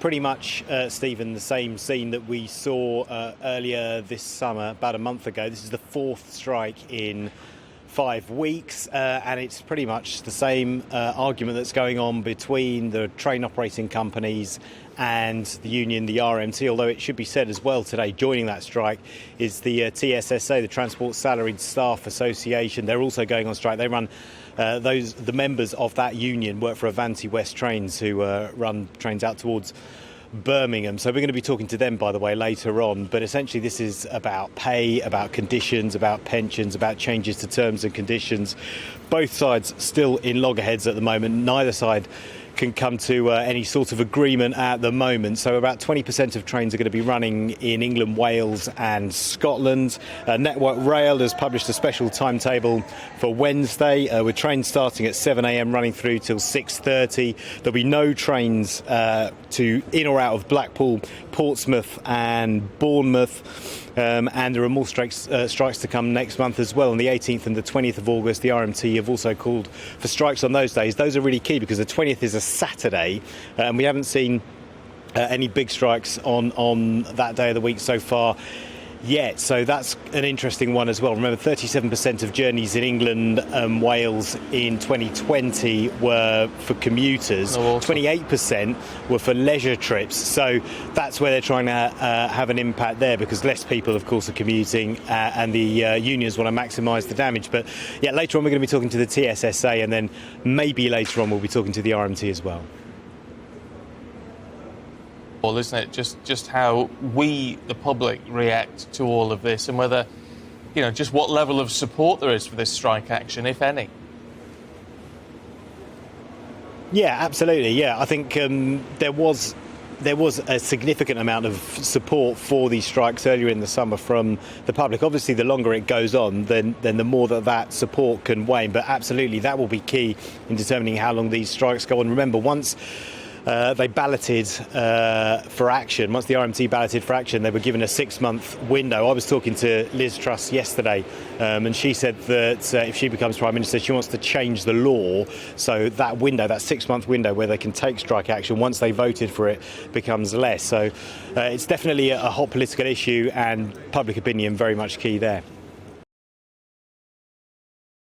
pretty much, Stephen, the same scene that we saw earlier this summer, about a month ago. This is the fourth strike in 5 weeks, and it's pretty much the same argument that's going on between the train operating companies and the union, the RMT, although it should be said as well today, joining that strike is the TSSA, the Transport Salaried Staff Association. They're also going on strike. They run the members of that union work for Avanti West Trains, who run trains out towards Birmingham. So we're going to be talking to them, by the way, later on. But essentially this is about pay, about conditions, about pensions, about changes to terms and conditions. Both sides still in loggerheads at the moment. Neither side can come to any sort of agreement at the moment. So about 20% of trains are going to be running in England, Wales and Scotland. Network Rail has published a special timetable for Wednesday, with trains starting at 7 a.m. running through till 6:30. There'll be no trains to in or out of Blackpool, Portsmouth and Bournemouth. And there are more strikes to come next month as well. On the 18th and the 20th of August, the RMT have also called for strikes on those days. Those are really key because the 20th is a Saturday, and we haven't seen any big strikes on that day of the week so far yet. So that's an interesting one as well. Remember, 37% of journeys in England and Wales in 2020 were for commuters. 28% were for leisure trips. So that's where they're trying to have an impact there, because less people, of course, are commuting, and the unions want to maximise the damage. But yeah, later on we're going to be talking to the TSSA, and then maybe later on we'll be talking to the RMT as well. Isn't it just how we, the public, react to all of this, and whether, just what level of support there is for this strike action, if any? Yeah, absolutely. Yeah, I think there was a significant amount of support for these strikes earlier in the summer from the public. Obviously, the longer it goes on, then the more that support can wane. But absolutely, that will be key in determining how long these strikes go on. Remember, once they balloted for action. Once the RMT balloted for action, they were given a 6-month window. I was talking to Liz Truss yesterday, and she said that if she becomes Prime Minister, she wants to change the law so that window, that 6-month window where they can take strike action once they voted for it, becomes less. So it's definitely a hot political issue, and public opinion very much key there.